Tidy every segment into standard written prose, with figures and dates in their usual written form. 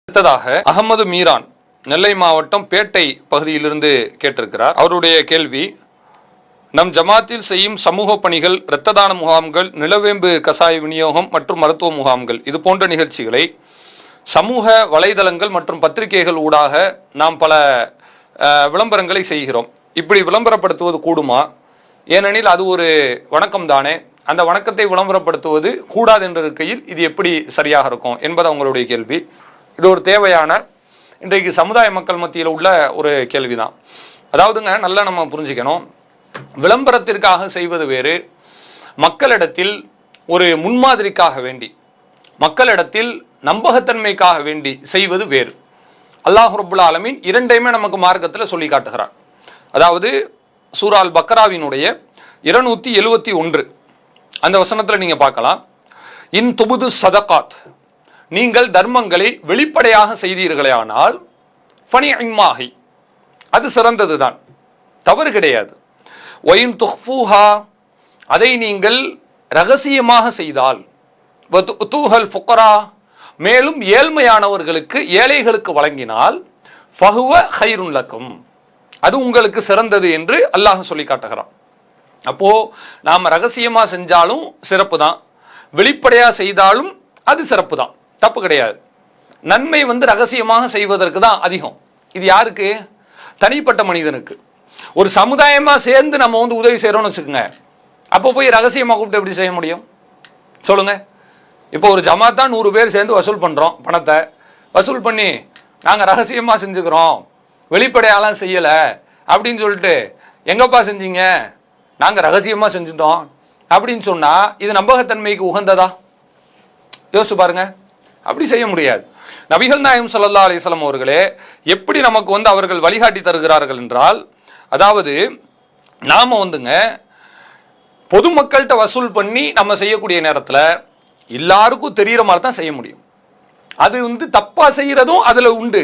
அடுத்ததாக அகமது மீரான் நெல்லை மாவட்டம் பேட்டை பகுதியிலிருந்து கேட்டிருக்கிறார். அவருடைய கேள்வி, நம் ஜமாத்தில் செய்யும் சமூக பணிகள், இரத்த தான முகாம்கள், நிலவேம்பு கசாய விநியோகம் மற்றும் மருத்துவ முகாம்கள் இது போன்ற நிகழ்ச்சிகளை சமூக வலைதளங்கள் மற்றும் பத்திரிகைகள் ஊடாக நாம் பல விளம்பரங்களை செய்கிறோம். இப்படி விளம்பரப்படுத்துவது கூடுமா? ஏனெனில் அது ஒரு வணக்கம் தானே. அந்த வணக்கத்தை விளம்பரப்படுத்துவது கூடாது என்ற இருக்கையில் இது எப்படி சரியாக இருக்கும் என்பது அவங்களுடைய கேள்வி. இது ஒரு தேவையான இன்றைக்கு சமுதாய மக்கள் மத்தியில் உள்ள ஒரு கேள்விதான். அதாவதுங்க, நல்லா நம்ம புரிஞ்சுக்கணும், விளம்பரத்திற்காக செய்வது வேறு, மக்களிடத்தில் ஒரு முன்மாதிரிக்காக வேண்டி, மக்களிடத்தில் நம்பகத்தன்மைக்காக வேண்டி செய்வது வேறு. அல்லாஹ் ரப்புல் ஆலமீன் இரண்டையுமே நமக்கு மார்க்கத்தில் சொல்லி காட்டுகிறார். அதாவது சூரா அல் பக்ராவினுடைய 271 அந்த வசனத்தில் நீங்க பார்க்கலாம், இன் துபுது சதகாத், நீங்கள் தர்மங்களை வெளிப்படையாக செய்தீர்களே ஆனால் ஃபனி இம்மாஹி, அது சிறந்ததுதான், தவறு கிடையாது. ஒயின் துஹ்ஃபூஹா, அதை நீங்கள் ரகசியமாக செய்தால், வதுஹல் ஃபுக்ரா, மேலும் ஏழ்மையானவர்களுக்கு ஏழைகளுக்கு வழங்கினால், ஃபஹுவ ஹைருன் லக்கும், அது உங்களுக்கு சிறந்தது என்று அல்லாஹ் சொல்லி காட்டுகிறான். அப்போ நாம் ரகசியமா செஞ்சாலும் சிறப்பு தான், வெளிப்படையா செய்தாலும் அது சிறப்பு தான், தப்பு கிடையாது. நன்மை ரகசியமாக செய்வதற்கு தான் அதிகம். இது யாருக்கு? தனிப்பட்ட மனிதனுக்கு. ஒரு சமுதாயமா சேர்ந்து நம்ம உதவி செய்யறோம்னு வச்சுக்கோங்க, அப்போ போய் ரகசியமா கூப்பிட்டு எப்படி செய்ய முடியும் சொல்லுங்க? இப்போ ஒரு ஜமாத்தா 100 பேர் சேர்ந்து வசூல் பண்றோம், பணத்தை வசூல் பண்ணி நாங்க ரகசியமா செஞ்சுக்கிறோம், வெளிப்படையாலாம் செய்யல அப்படின்னு சொல்லிட்டு, எங்கப்பா செஞ்சீங்க? நாங்க ரகசியமா செஞ்சுட்டோம் அப்படின்னு சொன்னா இது நம்பகத்தன்மைக்கு உகந்ததா? யோசிச்சு பாருங்க. அப்படி செய்ய முடியாது. நபிகள் நாயகம் ஸல்லல்லாஹு அலைஹி வஸல்லம் அவர்களே எப்படி நமக்கு அவர்கள் வழிகாட்டி தருகிறார்கள் என்றால், அதாவது நாம பொதுமக்கள்கிட்ட வசூல் பண்ணி நம்ம செய்யக்கூடிய நேரத்தில் எல்லாருக்கும் தெரிகிற மாதிரி தான் செய்ய முடியும். அது தப்பா செய்யறதும் அதுல உண்டு.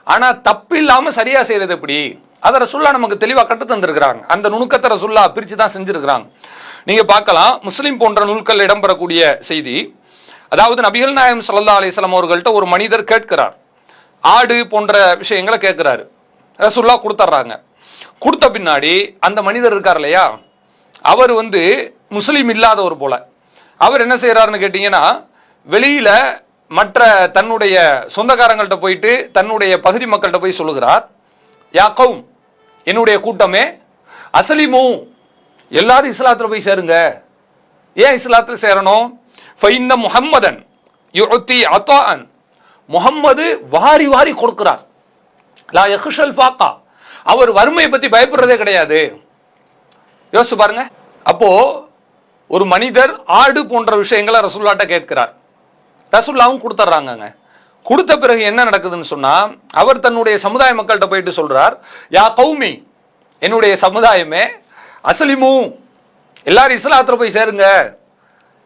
ஆனா தப்பு இல்லாம சரியா செய்யறது எப்படி? அதை ரசூல்லா நமக்கு தெளிவாக கட்டு தந்திருக்கிறாங்க. அந்த நுணுக்கத்தை ரசூல்லா பிரிச்சு தான் செஞ்சிருக்கிறாங்க. நீங்க பார்க்கலாம், முஸ்லிம் போன்ற நூல்கள் இடம்பெறக்கூடிய செய்தி. அதாவது நபிகள் நாயகம் ஸல்லல்லாஹு அலைஹி வஸல்லம் அவர்கள்ட்ட ஒரு மனிதர் கேட்கிறார், ஆடு போன்ற விஷயங்களை கேட்கிறாரு. ரசூல்லா கொடுத்துட்றாங்க. கொடுத்த பின்னாடி அந்த மனிதர் இருக்கார் இல்லையா, அவர் முஸ்லீம் இல்லாதவர் போல. அவர் என்ன செய்யறாருன்னு கேட்டீங்கன்னா, வெளியில மற்ற தன்னுடைய சொந்தக்காரங்கள்ட்ட போயிட்டு தன்னுடைய பகுதி மக்கள்கிட்ட போய் சொல்லுகிறார், யா கௌம், என்னுடைய கூட்டமே, அஸ்லிமு, எல்லாரும் இஸ்லாத்துல போய் சேருங்க. ஏன் இஸ்லாத்துல சேரணும்? ஃபைன்ன முஹம்மதன் யுஅத்தி அத்ஆன், முஹம்மது வாரி வாரி கொடுக்கிறார். லா யக்ஷல் ஃபாகா, அவர் வறுமையை பத்தி பயப்படுறதே கிடையாது. யோசிச்சு பாருங்க. அப்போ ஒரு மனிதர் ஆடு போன்ற விஷயங்களை ரசூலுல்லாஹ்ட்ட கேட்கிறார். ரசூலுல்லாஹ்வும் கொடுத்துட்றாங்க. கொடுத்த பிறகு என்ன நடக்குதுன்னு சொன்னா, அவர் தன்னுடைய சமுதாய மக்கள்கிட்ட போயிட்டு சொல்றார், யா கௌமி, என்னுடைய சமுதாயமே, அஸ்லிமு, எல்லாரும் இஸ்லாத்துல போய் சேருங்க.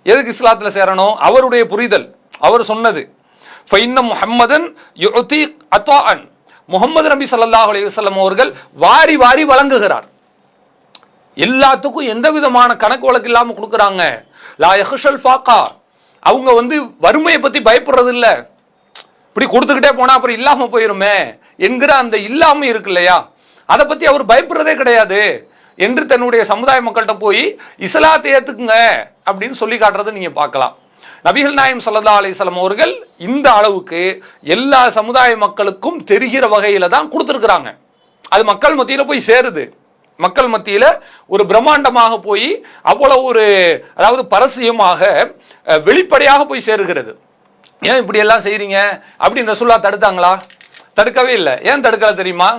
எதுக்கு இஸ்லாத்துல சேரணும்? அவருடைய புரிதல், அவர் சொன்னது, ஃபைன்ன முஹம்மதன் யுஅத்தி அத்ஆன், முஹம்மது நபி ஸல்லல்லாஹு அலைஹி வஸல்லம் அவர்கள் வாரி வாரி வழங்குகிறார். எல்லாத்துக்கும் எந்த விதமான கணக்கு வழக்கு இல்லாம கொடுக்குறாங்க. லா யக்ஷல் ஃபாகா, அவங்க வறுமையை பத்தி பயப்படுறது இல்ல. இப்படி கொடுத்துக்கிட்டே போனா அப்புறம் இல்லாம போயிருமே என்கிற அந்த இல்லாம இருக்கு இல்லையா, அதை பத்தி அவர் பயப்படுறதே கிடையாது என்று தன்னுடைய சமுதாய மக்கள்கிட்ட போய் இஸ்லாத்தை ஏத்துக்குங்க அப்படின்னு சொல்லி காட்டுறதை நீங்க பார்க்கலாம். நபிகள் நாயகம் ஸல்லல்லாஹு அலைஹி வஸல்லம் அவர்கள் இந்த அளவுக்கு எல்லா சமுதாய மக்களுக்கும் தெரிகிற வகையில தான் கொடுத்துருக்குறாங்க. அது மக்கள் மத்தியில போய் சேருது. மக்கள் மத்தியில ஒரு பிரம்மாண்டமாக போய் அவ்வளவு ஒரு, அதாவது பரசியமாக வெளிப்படையாக போய் சேருகிறது. ஏன் இப்படி எல்லாம் செய்றீங்க அப்படின்னு ரசூலுல்லாஹ் தடுத்தாங்களா? தடுக்கவே இல்லை. ஏன் தடுக்கல தெரியுமா?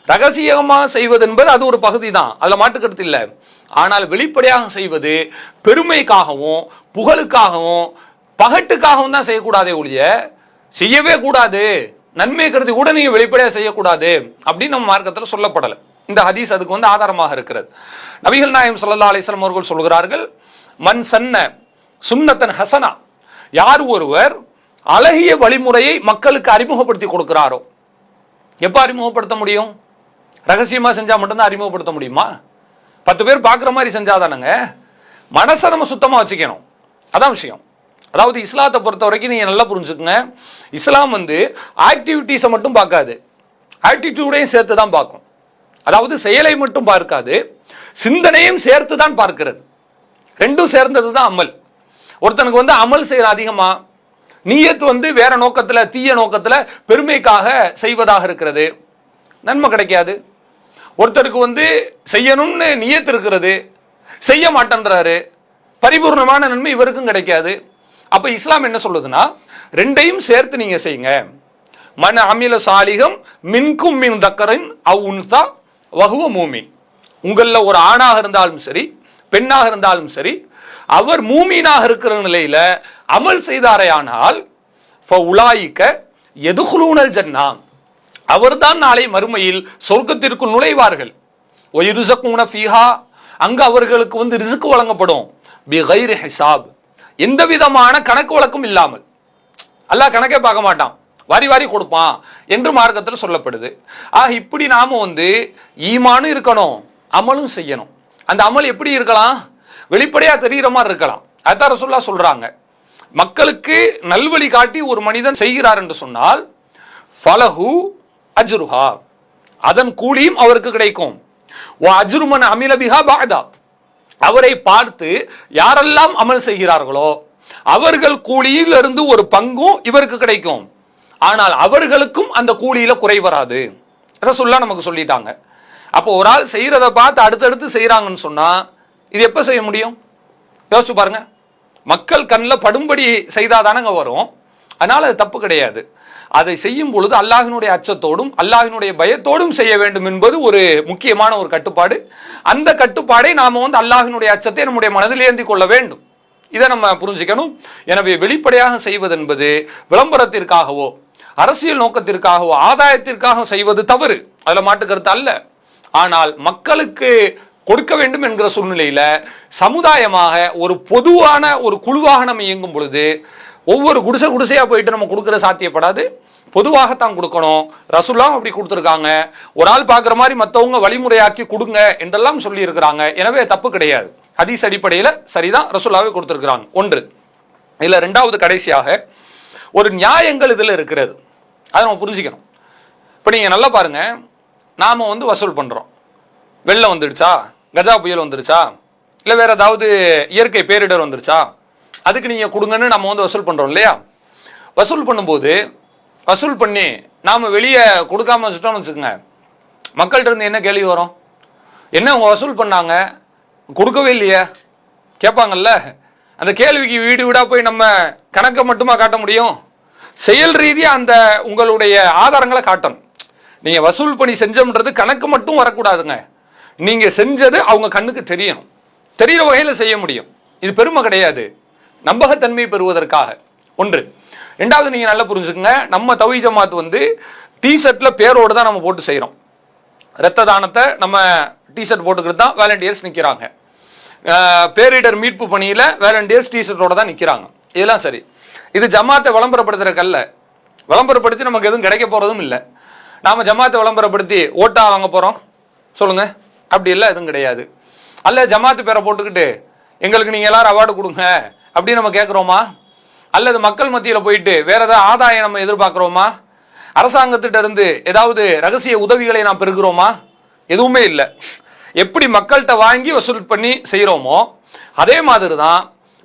ரகசியமாக செய்வது என்பது அது ஒரு பகுதி தான், அதுல மாட்டுக்கருத்து இல்லை. ஆனால் வெளிப்படையாக செய்வது பெருமைக்காகவும் புகழுக்காகவும் பகட்டுக்காகவும் தான் செய்யக்கூடாதே ஒழிய செய்யவே கூடாது, நன்மை கருதி கூட நீங்க வெளிப்படையாக செய்யக்கூடாது அப்படின்னு நம்ம மார்க்கத்தில் சொல்லப்படலை. இந்த ஹதீஸ் அதுக்கு ஆதாரமாக இருக்கிறது. நபிகள் நாயகம் ஸல்லல்லாஹு அலைஹி வஸல்லம் அவர்கள் சொல்கிறார்கள், மன் சன்ன சுன்னத்தன் ஹசனா, யார் ஒருவர் அழகிய வழிமுறையை மக்களுக்கு அறிமுகப்படுத்தி கொடுக்கிறாரோ. எப்ப அறிமுகப்படுத்த முடியும்? ரகசியமா செஞ்சா மட்டும்தான் அறிமுகப்படுத்த முடியுமா? 10 பேர் பார்க்குற மாதிரி செஞ்சாதானுங்க. மனசை நம்ம சுத்தமா வச்சுக்கணும், அதான் விஷயம். அதாவது இஸ்லாத்தை பொறுத்த வரைக்கும் நீங்க நல்லா புரிஞ்சுக்கங்க, இஸ்லாம் வந்து ஆக்டிவிட்டிஸை மட்டும் பார்க்காது, ஆட்டிடியூடையும் சேர்த்து தான் பார்க்கும். அதாவது செயலை மட்டும் பார்க்காது, சிந்தனையும் சேர்த்து தான் பார்க்கிறது. ரெண்டும் சேர்ந்தது தான் அமல். ஒருத்தனுக்கு வந்து அமல் செய்யற அதிகமா, நீயத்து வந்து வேற நோக்கத்துல, தீய நோக்கத்துல பெருமைக்காக செய்வதாக இருக்கிறது, நன்மை கிடைக்காது. ஒருத்தருக்கு வந்து செய்யணும்னு நியத்து இருக்கிறது, செய்ய மாட்டேன்றாரு, பரிபூர்ணமான நன்மை இவருக்கும் கிடைக்காது. அப்ப இஸ்லாம் என்ன சொல்லுதுன்னா, ரெண்டையும் சேர்த்து நீங்க செய்யுங்க. மன் அமில சாலிகம் மின்கும் மின் தக்கரின் அவ் உன்சா வஹுவ மூமின். உங்கள ஒரு ஆணாக இருந்தாலும் சரி, பெண்ணாக இருந்தாலும் சரி, அவர் மூமீனாக இருக்கிற நிலையில அமல் செய்தாரையானால் ஃபஉலாயிக யதுகுலூனல் ஜன்னா, அவர்தான் நாளை மறுமையில் சொர்க்கத்திற்குள் நுழைவார்கள். வயுர்ஸகுன ஃபீஹா, அங்க அவர்களுக்கு வந்து ரிஸ்க் வழங்கப்படும். பிகைரி ஹிசாப், எந்த விதமான கணக்கு வழக்கும் இல்லாமல். அல்லாஹ் கணக்கே பார்க்க மாட்டான், வாரி வாரி கொடுப்பான் என்று மார்க்கத்தில் சொல்லப்படுது. ஆக இப்படி நாம வந்து ஈமானும் இருக்கணும், அமலும் செய்யணும். அந்த அமல் எப்படி இருக்கலாம்? வெளிப்படையா தெரிகிற மாதிரி இருக்கலாம். அதான் ரசூலுல்லாஹ் சொல்றாங்க, மக்களுக்கு நல்வழி காட்டி ஒரு மனிதன் செய்கிறார் என்று சொன்னால் ஃபலஹு அஜ்ருஹா, அதன் கூலியும் அவருக்கு கிடைக்கும். வ அஜ்ருமன் அமில பிஹா பஅதா, அவரை பார்த்து யாரெல்லாம் அமல் செய்கிறார்களோ அவர்கள் கூலியில் இருந்து ஒரு பங்கும் இவருக்கு கிடைக்கும். ஆனால் அவர்களுக்கும் அந்த கூலியில குறை வராது. ரசூலுல்லாஹ் நமக்கு சொல்லிட்டாங்க. அப்போ ஒரு ஆள் செய்யறத பார்த்து அடுத்தடுத்து செய்யறாங்கன்னு சொன்னா இது எப்ப செய்ய முடியும்? யோசிச்சு பாருங்க. மக்கள் கண்ணில் படும்படி செய்தாதானங்க வரும். அதனால அது தப்பு கிடையாது. அதை செய்யும் பொழுது அல்லாஹ்வினுடைய அச்சத்தோடும் அல்லாஹ்வினுடைய பயத்தோடும் செய்ய வேண்டும் என்பது ஒரு முக்கியமான ஒரு கட்டுப்பாடு. அந்த கட்டுப்பாடை நாம வந்து அல்லாஹ்வினுடைய அச்சத்தை நம்முடைய மனதில் ஏந்தி கொள்ள வேண்டும். இதை நம்ம புரிஞ்சுக்கணும். எனவே வெளிப்படையாக செய்வது என்பது விளம்பரத்திற்காகவோ அரசியல் நோக்கத்திற்காகவோ ஆதாயத்திற்காக செய்வது தவறு, அதுல மாட்டு கருத்து அல்ல. ஆனால் மக்களுக்கு கொடுக்க வேண்டும் என்கிற சூழ்நிலையில சமுதாயமாக ஒரு பொதுவான ஒரு குழுவாக நம்ம இயங்கும் பொழுது ஒவ்வொரு குடிசையா போயிட்டு நம்ம கொடுக்கிற சாத்தியப்படாது. பொதுவாகத்தான் கொடுக்கணும். ரசூலுல்லாஹ் அப்படி கொடுத்துருக்காங்க. ஒரு ஆள் பார்க்குற மாதிரி மற்றவங்க வழிமுறையாக்கி கொடுங்க என்றெல்லாம் சொல்லி இருக்கிறாங்க. எனவே தப்பு கிடையாது. ஹதீஸ் அடிப்படையில் சரிதான், ரசூலுல்லாஹ்வே கொடுத்துருக்கிறாங்க. ஒன்று. இதுல ரெண்டாவது கடைசியாக ஒரு நியாயங்கள் இதுல இருக்கிறது, அதை நம்ம புரிஞ்சுக்கணும். இப்போ நீங்க நல்லா பாருங்க, நாம வந்து வசூல் பண்றோம். வெள்ளம் வந்துடுச்சா, கஜா புயல் வந்துருச்சா, இல்லை வேற ஏதாவது இயற்கை பேரிடர் வந்துருச்சா, அதுக்கு நீங்க கொடுங்கன்னு நம்ம வந்து வசூல் பண்றோம் இல்லையா? வசூல் பண்ணும்போது வசூல் பண்ணி நாம வெளியே கொடுக்காம வச்சுட்டோம்னு வச்சுக்கோங்க, மக்கள்கிட்ட இருந்து என்ன கேள்வி வரும்? என்ன அவங்க வசூல் பண்ணாங்க, கொடுக்கவே இல்லையே கேட்பாங்கல்ல. அந்த கேள்விக்கு வீடு வீடா போய் நம்ம கணக்கை மட்டுமா காட்ட முடியும்? செயல் ரீதியா அந்த உங்களுடைய ஆதாரங்களை காட்டணும். நீங்க வசூல் பண்ணி செஞ்சோம்ன்றது கணக்கு மட்டும் வரக்கூடாதுங்க. நீங்க செஞ்சது அவங்க கண்ணுக்கு தெரியணும், தெரிகிற வகையில் செய்ய முடியும். இது பெருமை கிடையாது, நம்பகத்தன்மை பெறுவதற்காக. ஒன்று. ரெண்டாவது, நீங்க நல்லா புரிஞ்சுக்கங்க, நம்ம தௌஹீத் ஜமாத் வந்து டிஷர்ட்ல பேரோடு தான் நம்ம போட்டு செய்யறோம். இரத்த தானத்தை நம்ம டிஷர்ட் போட்டுக்கிட்டு தான் வாலண்டியர்ஸ் நிற்கிறாங்க. பேரிடர் மீட்பு பணியில வாலண்டியர்ஸ் டிஷர்ட்டோட தான் நிற்கிறாங்க. இதெல்லாம் சரி. இது ஜமாத்தை விளம்பரப்படுத்துறதுக்கல்ல, விளம்பரப்படுத்தி நமக்கு எதுவும் கிடைக்க போறதும் இல்லை. நாம ஜமாத்தை விளம்பரப்படுத்தி ஓட்டா வாங்க போறோம் சொல்லுங்க? அப்படி இல்லை, எதுவும் கிடையாது. அல்ல ஜமாத்து பேரை போட்டுக்கிட்டு எங்களுக்கு நீங்க எல்லாரும் அவார்டு கொடுங்க அப்படின்னு நம்ம கேட்கிறோமா? அல்லது மக்கள் மத்தியில் போயிட்டு வேற ஏதாவது ஆதாயம் நம்ம எதிர்பார்க்கிறோமா? அரசாங்கத்திட்ட இருந்து ஏதாவது ரகசிய உதவிகளை நாம் பெறுகிறோமா? எதுவுமே இல்லை. எப்படி மக்கள்கிட்ட வாங்கி வசூல் பண்ணி செய்யறோமோ அதே மாதிரி தான்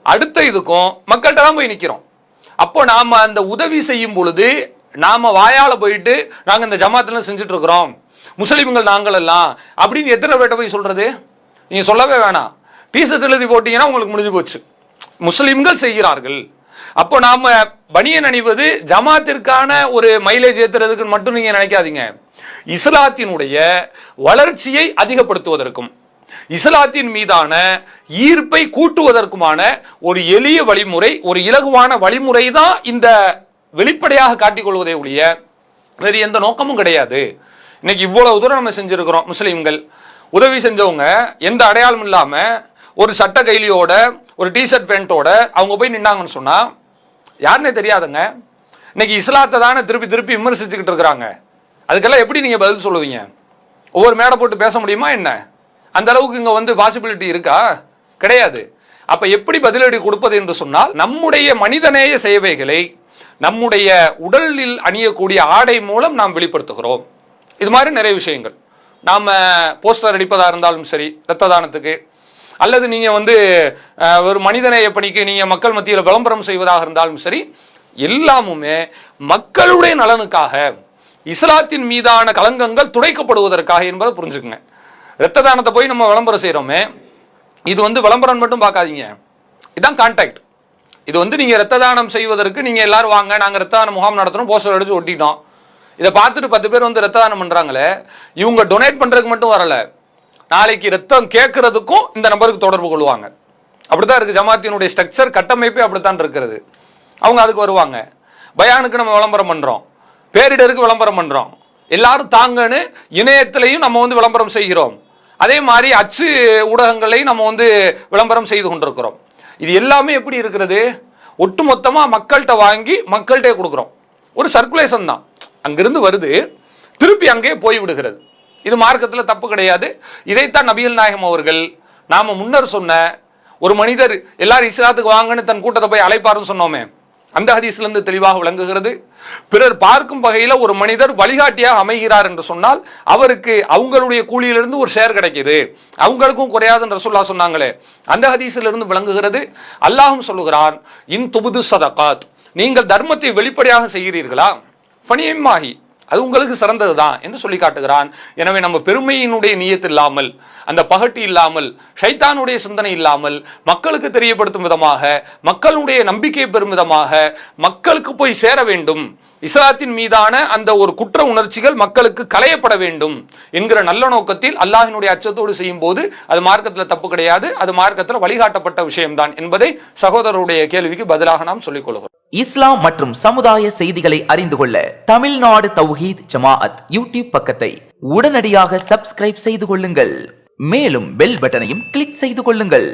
அடுத்த இதுக்கும் மக்கள்கிட்ட தான் போய் நிற்கிறோம். அப்போ நாம அந்த உதவி செய்யும் பொழுது நாம வாயால போயிட்டு நாங்க இந்த ஜமாத்துல செஞ்சுட்டு இருக்கிறோம், முஸ்லிம்கள் நாங்கள் எல்லாம் அப்படின்னு எத்தனை பேர்ட்ட போய் சொல்றது? நீங்க சொல்லவே வேணாம். டிஷர்ட் எழுதி போட்டீங்கன்னா உங்களுக்கு முடிஞ்சு போச்சு, முஸ்லிம்கள் செய்கிறார்கள். அப்போ நாம பனியன் அணிவது ஜமாத்திற்கான ஒரு மைலேஜ் ஏத்துறதுக்கு மட்டும் நீங்க நினைக்காதீங்க. இஸ்லாத்தினுடைய வளர்ச்சியை அதிகப்படுத்துவதற்கும் இஸ்லாத்தின் மீதான ஈர்ப்பை கூட்டுவதற்குமான ஒரு எளிய வழிமுறை, ஒரு இலகுவான வழிமுறை தான் இந்த வெளிப்படையாக காட்டிக்கொள்வதை ஒழிய வேறு எந்த நோக்கமும் கிடையாது. இன்னைக்கு இவ்வளவு தூரம் நம்ம செஞ்சிருக்கிறோம். முஸ்லிம்கள் உதவி செஞ்சவங்க எந்த அடையாளம் இல்லாம ஒரு சட்ட கைலியோட ஒரு டிஷர்ட் பேண்டோட அவங்க போய் நின்னாங்கன்னு சொன்னா யாருன்னே தெரியாதுங்க. இன்னைக்கு இஸ்லாத்தை தானே திருப்பி திருப்பி விமர்சிச்சுக்கிட்டு இருக்கிறாங்க. அதுக்கெல்லாம் எப்படி நீங்க பதில் சொல்லுவீங்க? ஒவ்வொரு மேடை போட்டு பேச முடியுமா என்ன? அந்த அளவுக்கு இங்க வந்து பாசிபிலிட்டி இருக்கா? கிடையாது. அப்ப எப்படி பதிலடி கொடுப்பது என்று சொன்னால், நம்முடைய மனிதநேய சேவைகளை நம்முடைய உடலில் அணியக்கூடிய ஆடை மூலம் நாம் வெளிப்படுத்துகிறோம். இது மாதிரி நிறைய விஷயங்கள். நாம போஸ்டர் அடிப்பதா இருந்தாலும் சரி, இரத்த தானத்துக்கு, அல்லது நீங்க ஒரு மனிதநேய பணிக்கு நீங்க மக்கள் மத்தியில் விளம்பரம் செய்வதாக இருந்தாலும் சரி, எல்லாமுமே மக்களுடைய நலனுக்காக, இஸ்லாத்தின் மீதான களங்கங்கள் துடைக்கப்படுவதற்காக என்பதை புரிஞ்சுக்குங்க. இரத்த தானத்தை போய் நம்ம விளம்பரம் செய்யறோமே, இது விளம்பரம் மட்டும் பார்க்காதீங்க, இதுதான் கான்டாக்ட். இது நீங்க இரத்த தானம் செய்வதற்கு நீங்க எல்லாரும் வாங்க, நாங்க இரத்த தான முகாம் நடத்துறோம், போஸ்டர் அடிச்சு ஒட்டிட்டோம். இதை பார்த்துட்டு 10 பேர் இரத்த தானம் பண்றாங்களே, இவங்க டொனேட் பண்றதுக்கு மட்டும் வரல, நாளைக்கு ரத்தம் கேட்கறதுக்கும் இந்த நபருக்கு தொடர்பு கொள்வாங்க. அப்படித்தான் இருக்கு ஜமாத்தினுடைய ஸ்ட்ரக்சர், கட்டமைப்பே அப்படித்தான் இருக்கிறது. அவங்க அதுக்கு வருவாங்க. பயானுக்கு நம்ம விளம்பரம் பண்றோம், பேரிடருக்கு விளம்பரம் பண்றோம், எல்லாரும் தாங்கன்னு இணையத்திலையும் நம்ம விளம்பரம் செய்கிறோம். அதே மாதிரி அச்சு ஊடகங்களையும் நம்ம விளம்பரம் செய்து கொண்டிருக்கிறோம். இது எல்லாமே எப்படி இருக்கிறது, ஒட்டுமொத்தமா மக்கள்கிட்ட வாங்கி மக்கள்கிட்ட கொடுக்குறோம். ஒரு சர்க்குலேஷன் தான், அங்கிருந்து வருது, திருப்பி அங்கே போய் விடுகிறது. இது மார்க்கத்தில் தப்பு கிடையாது. இதைத்தான் நபிகள் நாயகம் அவர்கள் நாம முன்னர் சொன்ன, ஒரு மனிதர் எல்லாரும் இஸ்லாத்துக்கு வாங்கன்னு தன் கூட்டத்தை போய் அழைப்பாருன்னு சொன்னோமே, அந்த ஹதீஸ்ல இருந்து தெளிவாக விளங்குகிறது. பிறர் பார்க்கும் வகையில ஒரு மனிதர் வழிகாட்டியாக அமைகிறார் என்று சொன்னால் அவருக்கு அவங்களுடைய கூலியிலிருந்து ஒரு ஷேர் கிடைக்குது, அவங்களுக்கும் குறையாதுன்னு ரசூலுல்லாஹ் சொன்னாங்களே, அந்த ஹதீஸ்ல இருந்து விளங்குகிறது. அல்லாஹ்வும் சொல்லுகிறான், இன் துபுது சதகாத், நீங்கள் தர்மத்தை வெளிப்படையாக செய்கிறீர்களா, ஃபனியம்மாஹி, அது உங்களுக்கு சிறந்ததுதான் என்று சொல்லி காட்டுகிறான். எனவே நம்ம பெருமையினுடைய நியத்து இல்லாமல், அந்த பகட்டி இல்லாமல், ஷைத்தானுடைய சிந்தனை இல்லாமல், மக்களுக்கு தெரியப்படுத்தும் விதமாக, மக்களுடைய நம்பிக்கை பெறும் விதமாக, மக்களுக்கு போய் சேர வேண்டும், இஸ்லாத்தின் மீதான அந்த ஒரு குற்ற உணர்ச்சிகள் மக்களுக்கு களையப்பட வேண்டும் என்கிற நல்ல நோக்கத்தில் அல்லாஹ்வினுடைய அச்சத்தோடு செய்யும் போது அது மார்க்கத்தில் தப்பு கிடையாது, அது மார்க்கத்தில் வழிகாட்டப்பட்ட விஷயம்தான் என்பதை சகோதரருடைய கேள்விக்கு பதிலாக நாம் சொல்லிக் கொள்கிறோம். இஸ்லாம் மற்றும் சமுதாய செய்திகளை அறிந்து கொள்ள தமிழ்நாடு தௌஹீத் ஜமாஅத் யூடியூப் பக்கத்தை உடனடியாக சப்ஸ்கிரைப் செய்து கொள்ளுங்கள். மேலும் பெல் பட்டனையும் கிளிக் செய்து கொள்ளுங்கள்.